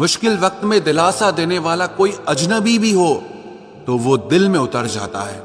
मुश्किल वक्त में दिलासा देने वाला कोई अजनबी भी हो तो वो दिल में उतर जाता है,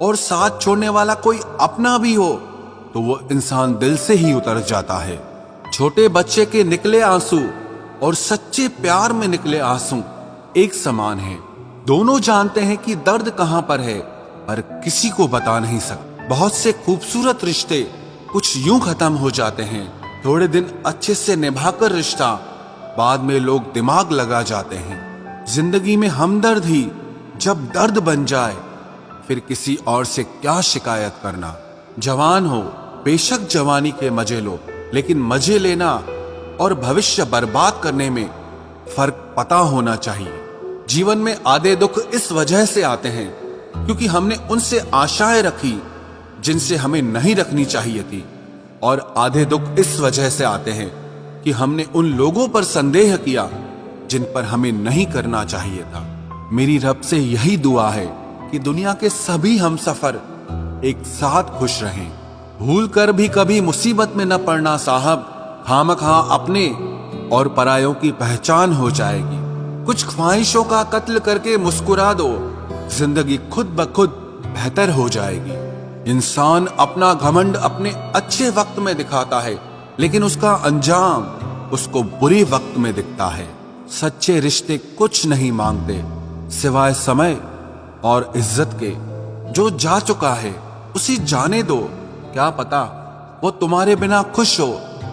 और साथ छोड़ने वाला कोई अपना भी हो तो वो इंसान दिल से ही उतर जाता है। छोटे बच्चे के निकले आंसू और सच्चे प्यार में निकले आंसू एक समान हैं। दोनों जानते हैं कि दर्द कहां पर है, पर किसी को बता नहीं सकते। बहुत से खूबसूरत रिश्ते कुछ यूं खत्म हो जाते हैं, थोड़े दिन अच्छे से निभाकर रिश्ता, बाद में लोग दिमाग लगा जाते हैं। जिंदगी में हमदर्द ही जब दर्द बन जाए, फिर किसी और से क्या शिकायत करना। जवान हो, बेशक जवानी के मजे लो, लेकिन मजे लेना और भविष्य बर्बाद करने में फर्क पता होना चाहिए। जीवन में आधे दुख इस वजह से आते हैं क्योंकि हमने उनसे आशाएं रखी जिनसे हमें नहीं रखनी चाहिए थी, और आधे दुख इस वजह से आते हैं कि हमने उन लोगों पर संदेह किया जिन पर हमें नहीं करना चाहिए था। मेरी रब से यही दुआ है कि दुनिया के सभी हमसफर एक साथ खुश रहें। भूल कर भी कभी मुसीबत में न पड़ना साहब, खामखा अपने और परायों की पहचान हो जाएगी। कुछ ख्वाहिशों का कत्ल करके मुस्कुरा दो, जिंदगी खुद ब खुद बेहतर हो जाएगी। इंसान अपना घमंड अपने अच्छे वक्त में दिखाता है, लेकिन उसका अंजाम उसको बुरे वक्त में दिखता है। सच्चे रिश्ते कुछ नहीं मांगते सिवाय समय और इज्जत के। जो जा चुका है उसे जाने दो, क्या पता वो तुम्हारे बिना खुश हो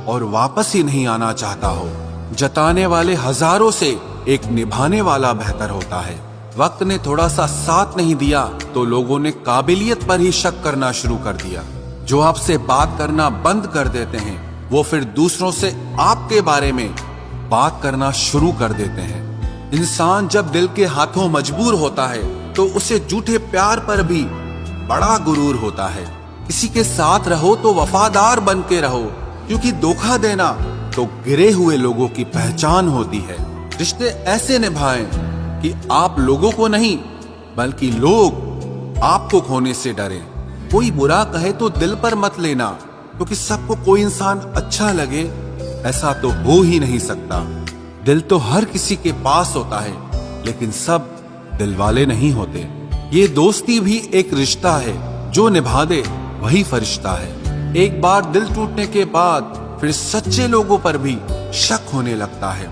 और वापस ही नहीं आना चाहता हो। जताने वाले हजारों से एक निभाने वाला बेहतर होता है। वक्त ने थोड़ा सा साथ नहीं दिया तो लोगों ने काबिलियत पर ही शक करना शुरू कर दिया। जो आपसे बात करना बंद कर देते हैं वो फिर दूसरों से आपके बारे में बात करना शुरू कर देते हैं। इंसान जब दिल के हाथों मजबूर होता है तो उसे झूठे प्यार पर भी बड़ा गुरूर होता है। किसी के साथ रहो तो वफादार बन के रहो, क्योंकि धोखा देना तो गिरे हुए लोगों की पहचान होती है। रिश्ते ऐसे निभाएं कि आप लोगों को नहीं बल्कि लोग आपको खोने से डरें। कोई बुरा कहे तो दिल पर मत लेना, क्योंकि सबको कोई इंसान अच्छा लगे ऐसा तो हो ही नहीं सकता। दिल तो हर किसी के पास होता है, लेकिन सब दिल वाले नहीं होते। ये दोस्ती भी एक रिश्ता है, जो निभा दे वही फरिश्ता है। एक बार दिल टूटने के बाद फिर सच्चे लोगों पर भी शक होने लगता है।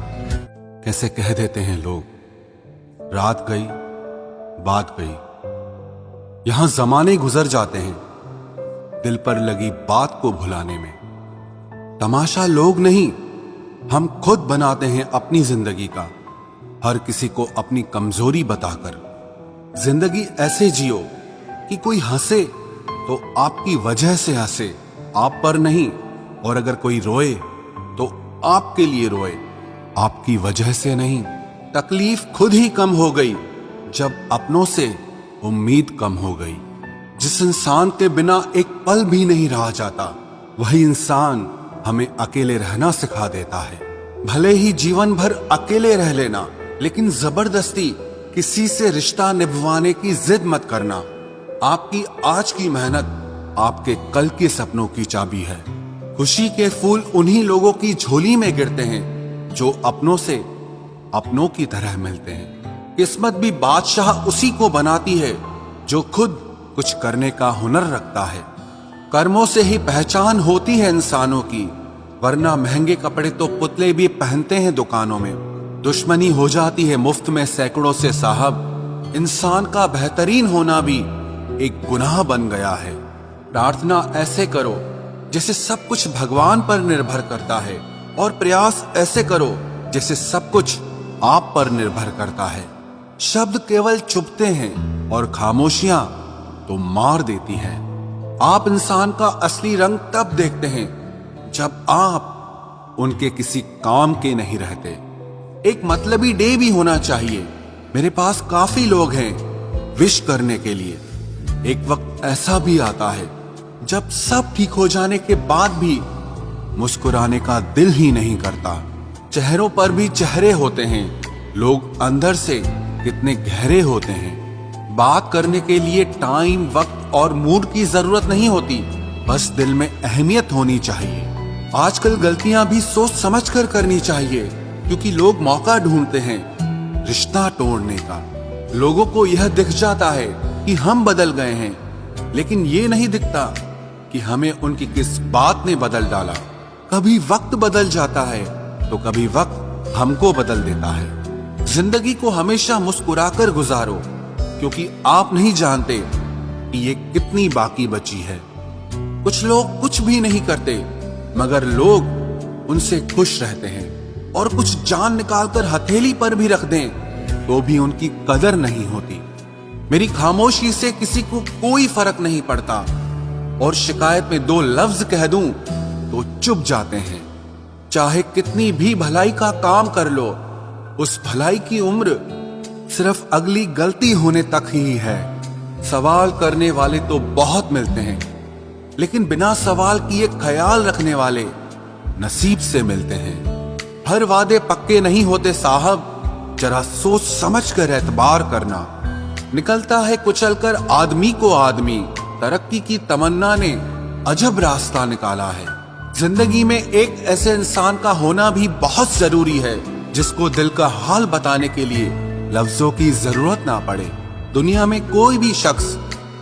कैसे कह देते हैं लोग, रात गई बात गई। यहां जमाने गुजर जाते हैं दिल पर लगी बात को भुलाने में। तमाशा लोग नहीं, हम खुद बनाते हैं अपनी जिंदगी का, हर किसी को अपनी कमजोरी बताकर। जिंदगी ऐसे जियो कि कोई हंसे तो आपकी वजह से हंसे, आप पर नहीं, और अगर कोई रोए तो आपके लिए रोए, आपकी वजह से नहीं। तकलीफ खुद ही कम हो गई जब अपनों से उम्मीद कम हो गई। जिस इंसान के बिना एक पल भी नहीं रहा जाता, वही इंसान हमें अकेले रहना सिखा देता है। भले ही जीवन भर अकेले रह लेना, लेकिन जबरदस्ती किसी से रिश्ता निभवाने की जिद मत करना। आपकी आज की मेहनत आपके कल के सपनों की चाबी है। खुशी के फूल उन्हीं लोगों की झोली में गिरते हैं जो अपनों से अपनों की तरह मिलते हैं। किस्मत भी बादशाह उसी को बनाती है जो खुद कुछ करने का हुनर रखता है। कर्मों से ही पहचान होती है इंसानों की, वरना महंगे कपड़े तो पुतले भी पहनते हैं दुकानों में। दुश्मनी हो जाती है मुफ्त में सैकड़ों से साहब। इंसान का बेहतरीन होना भी एक गुनाह बन गया है। प्रार्थना ऐसे करो जैसे सब कुछ भगवान पर निर्भर करता है, और प्रयास ऐसे करो जैसे सब कुछ आप पर निर्भर करता है। शब्द केवल चुभते हैं और खामोशियां तो मार देती हैं। आप इंसान का असली रंग तब देखते हैं जब आप उनके किसी काम के नहीं रहते। एक मतलबी डे भी होना चाहिए। मेरे पास काफी लोग हैं विश करने के लिए। एक वक्त ऐसा भी आता है जब सब ठीक हो जाने के बाद भी मुस्कुराने का दिल ही नहीं करता। चेहरों पर भी चेहरे होते हैं, लोग अंदर से कितने गहरे होते हैं। बात करने के लिए टाइम, वक्त और मूड की जरूरत नहीं होती, बस दिल में अहमियत होनी चाहिए। आजकल गलतियां भी सोच समझकर करनी चाहिए। क्योंकि लोग मौका ढूंढते हैं रिश्ता तोड़ने का। लोगों को यह दिख जाता है कि हम बदल गए हैं, लेकिन ये नहीं दिखता कि हमें उनकी किस बात ने बदल डाला। कभी वक्त बदल जाता है तो कभी वक्त हमको बदल देता है। जिंदगी को हमेशा मुस्कुराकर गुजारो, क्योंकि आप नहीं जानते कि ये कितनी बाकी बची है। कुछ लोग कुछ भी नहीं करते, मगर लोग उनसे खुश रहते हैं, और कुछ जान निकालकर हथेली पर भी रख दें तो भी उनकी कदर नहीं होती। मेरी खामोशी से किसी को कोई फर्क नहीं पड़ता, और शिकायत में 2 लफ्ज कह दूं तो चुप जाते हैं। चाहे कितनी भी भलाई का काम कर लो, उस भलाई की उम्र सिर्फ अगली गलती होने तक ही है। सवाल करने वाले तो बहुत मिलते हैं, लेकिन बिना सवाल किए ख्याल रखने वाले नसीब से मिलते हैं। हर वादे पक्के नहीं होते साहब, जरा सोच समझ कर एतबार करना। निकलता है कुचलकर आदमी को आदमी, तरक्की की तमन्ना ने अजब रास्ता निकाला है। जिंदगी में एक ऐसे इंसान का होना भी बहुत जरूरी है जिसको दिल का हाल बताने के लिए लफ्जों की जरूरत ना पड़े। दुनिया में कोई भी शख्स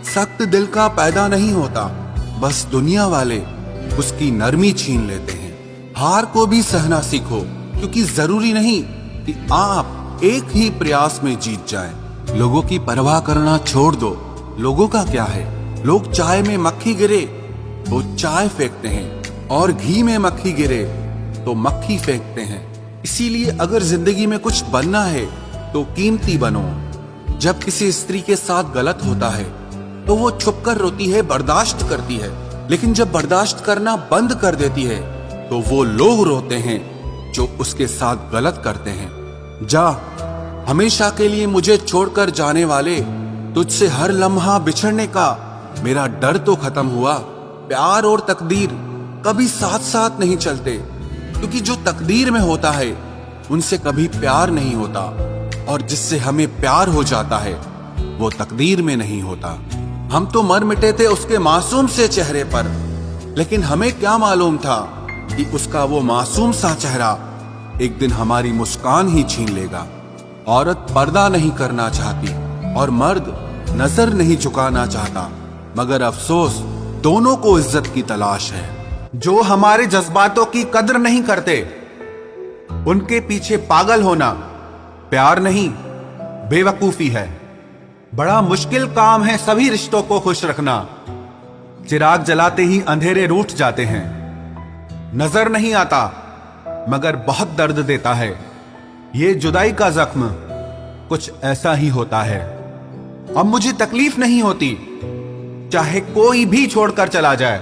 सख्त दिल का पैदा नहीं होता, बस दुनिया वाले उसकी नरमी छीन लेते हैं। हार को भी सहना सीखो, क्योंकि जरूरी नहीं कि आप एक ही प्रयास में जीत जाएं। लोगों की परवाह करना छोड़ दो। लोगों का क्या है? लोग चाय में मक्खी गिरे तो चाय फेंकते हैं, और घी में मक्खी गिरे तो मक्खी फेंकते हैं। इसीलिए अगर जिंदगी में कुछ बनना है तो कीमती बनो। जब किसी स्त्री के साथ गलत होता है तो वो छुपकर रोती है, बर्दाश्त करती है, लेकिन जब बर्दाश्त करना बंद कर देती है तो वो लोग रोते हैं जो उसके साथ गलत करते हैं। जा, हमेशा के लिए मुझे छोड़कर जाने वाले, तुझसे हर लम्हा बिछड़ने का मेरा डर तो खत्म हुआ। प्यार और तकदीर कभी साथ साथ नहीं चलते, क्योंकि जो तकदीर में होता है उनसे कभी प्यार नहीं होता, और जिससे हमें प्यार हो जाता है वो तकदीर में नहीं होता। हम तो मर मिटे थे उसके मासूम से चेहरे पर, लेकिन हमें क्या मालूम था कि उसका वो मासूम सा चेहरा एक दिन हमारी मुस्कान ही छीन लेगा। औरत पर्दा नहीं करना चाहती और मर्द नजर नहीं झुकाना चाहता, मगर अफसोस दोनों को इज्जत की तलाश है। जो हमारे जज्बातों की कदर नहीं करते, उनके पीछे पागल होना प्यार नहीं, बेवकूफी है। बड़ा मुश्किल काम है सभी रिश्तों को खुश रखना। चिराग जलाते ही अंधेरे रूठ जाते हैं। नजर नहीं आता मगर बहुत दर्द देता है। ये जुदाई का जख्म कुछ ऐसा ही होता है। अब मुझे तकलीफ नहीं होती चाहे कोई भी छोड़कर चला जाए,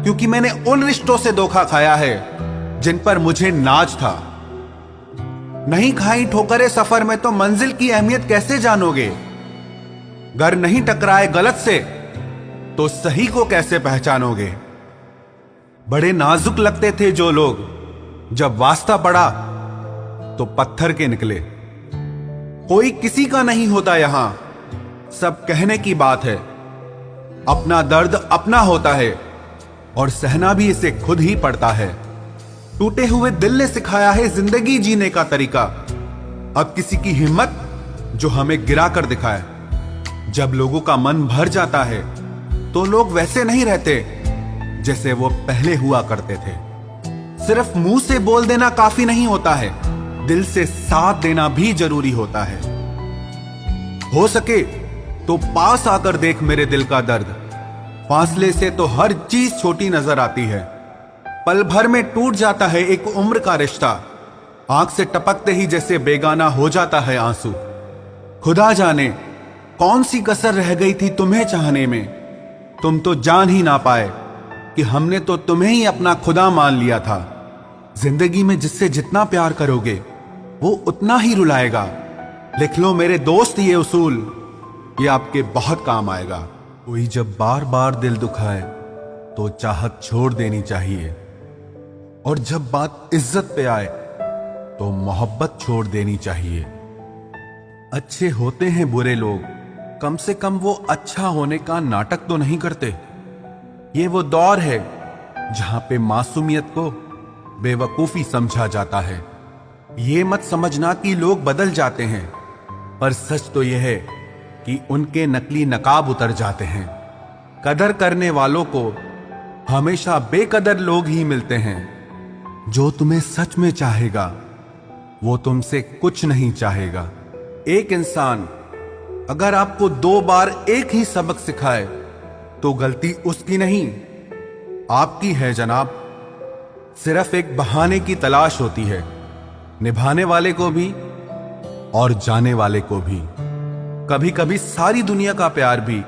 क्योंकि मैंने उन रिश्तों से धोखा खाया है जिन पर मुझे नाज था। नहीं खाई ठोकरें सफर में तो मंजिल की अहमियत कैसे जानोगे? घर नहीं टकराए गलत से तो सही को कैसे पहचानोगे? बड़े नाजुक लगते थे जो लोग, जब वास्ता पड़ा तो पत्थर के निकले। कोई किसी का नहीं होता यहां, सब कहने की बात है। अपना दर्द अपना होता है और सहना भी इसे खुद ही पड़ता है। टूटे हुए दिल ने सिखाया है जिंदगी जीने का तरीका। अब किसी की हिम्मत जो हमें गिरा कर दिखाए। जब लोगों का मन भर जाता है तो लोग वैसे नहीं रहते जैसे वो पहले हुआ करते थे। सिर्फ मुंह से बोल देना काफी नहीं होता है, दिल से साथ देना भी जरूरी होता है। हो सके तो पास आकर देख मेरे दिल का दर्द। फासले से तो हर चीज छोटी नजर आती है। पल भर में टूट जाता है एक उम्र का रिश्ता। आंख से टपकते ही जैसे बेगाना हो जाता है आंसू। खुदा जाने कौन सी कसर रह गई थी तुम्हें चाहने में। तुम तो जान ही ना पाए कि हमने तो तुम्हें ही अपना खुदा मान लिया था। जिंदगी में जिससे जितना प्यार करोगे वो उतना ही रुलाएगा। लिख लो मेरे दोस्त ये उसूल, ये आपके बहुत काम आएगा। कोई जब बार बार दिल दुखाए तो चाहत छोड़ देनी चाहिए, और जब बात इज्जत पे आए तो मोहब्बत छोड़ देनी चाहिए। अच्छे होते हैं बुरे लोग, कम से कम वो अच्छा होने का नाटक तो नहीं करते। ये वो दौर है जहां पे मासूमियत को बेवकूफी समझा जाता है। ये मत समझना कि लोग बदल जाते हैं, पर सच तो यह है कि उनके नकली नकाब उतर जाते हैं। कदर करने वालों को हमेशा बेकदर लोग ही मिलते हैं। जो तुम्हें सच में चाहेगा वो तुमसे कुछ नहीं चाहेगा। एक इंसान अगर आपको 2 बार एक ही सबक सिखाए तो गलती उसकी नहीं, आपकी है जनाब। सिर्फ एक बहाने की तलाश होती है, निभाने वाले को भी और जाने वाले को भी। कभी कभी सारी दुनिया का प्यार भी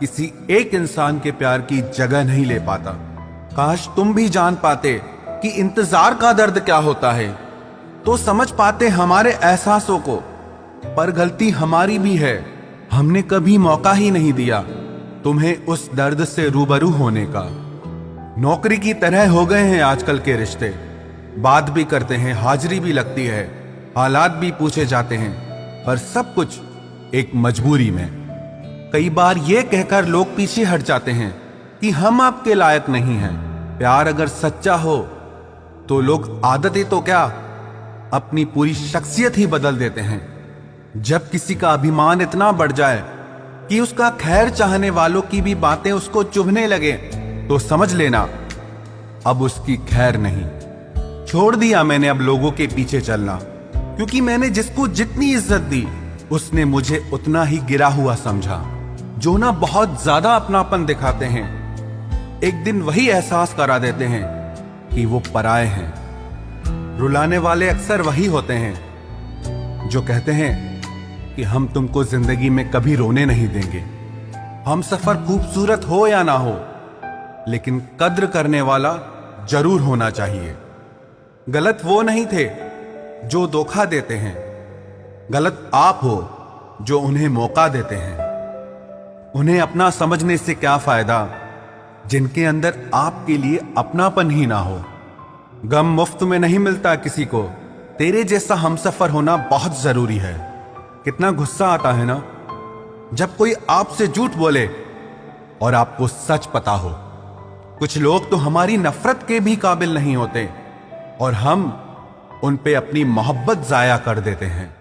किसी एक इंसान के प्यार की जगह नहीं ले पाता। काश तुम भी जान पाते कि इंतजार का दर्द क्या होता है, तो समझ पाते हमारे एहसासों को। पर गलती हमारी भी है, हमने कभी मौका ही नहीं दिया तुम्हें उस दर्द से रूबरू होने का। नौकरी की तरह हो गए हैं आजकल के रिश्ते, बात भी करते हैं, हाजिरी भी लगती है, हालात भी पूछे जाते हैं, पर सब कुछ एक मजबूरी में। कई बार ये कहकर लोग पीछे हट जाते हैं कि हम आपके लायक नहीं हैं। प्यार अगर सच्चा हो तो लोग आदतें तो क्या, अपनी पूरी शख्सियत ही बदल देते हैं। जब किसी का अभिमान इतना बढ़ जाए कि उसका खैर चाहने वालों की भी बातें उसको चुभने लगे, तो समझ लेना अब उसकी खैर नहीं। छोड़ दिया मैंने अब लोगों के पीछे चलना, क्योंकि मैंने जिसको जितनी इज्जत दी उसने मुझे उतना ही गिरा हुआ समझा। जो ना बहुत ज्यादा अपनापन दिखाते हैं, एक दिन वही एहसास करा देते हैं कि वो पराए हैं। रुलाने वाले अक्सर वही होते हैं जो कहते हैं कि हम तुमको जिंदगी में कभी रोने नहीं देंगे। हम सफर खूबसूरत हो या ना हो, लेकिन कद्र करने वाला जरूर होना चाहिए। गलत वो नहीं थे जो धोखा देते हैं, गलत आप हो जो उन्हें मौका देते हैं। उन्हें अपना समझने से क्या फायदा जिनके अंदर आपके लिए अपनापन ही ना हो। गम मुफ्त में नहीं मिलता किसी को, तेरे जैसा हमसफर होना बहुत जरूरी है। कितना गुस्सा आता है ना जब कोई आपसे झूठ बोले और आपको सच पता हो। कुछ लोग तो हमारी नफरत के भी काबिल नहीं होते और हम उन पे अपनी मोहब्बत जाया कर देते हैं।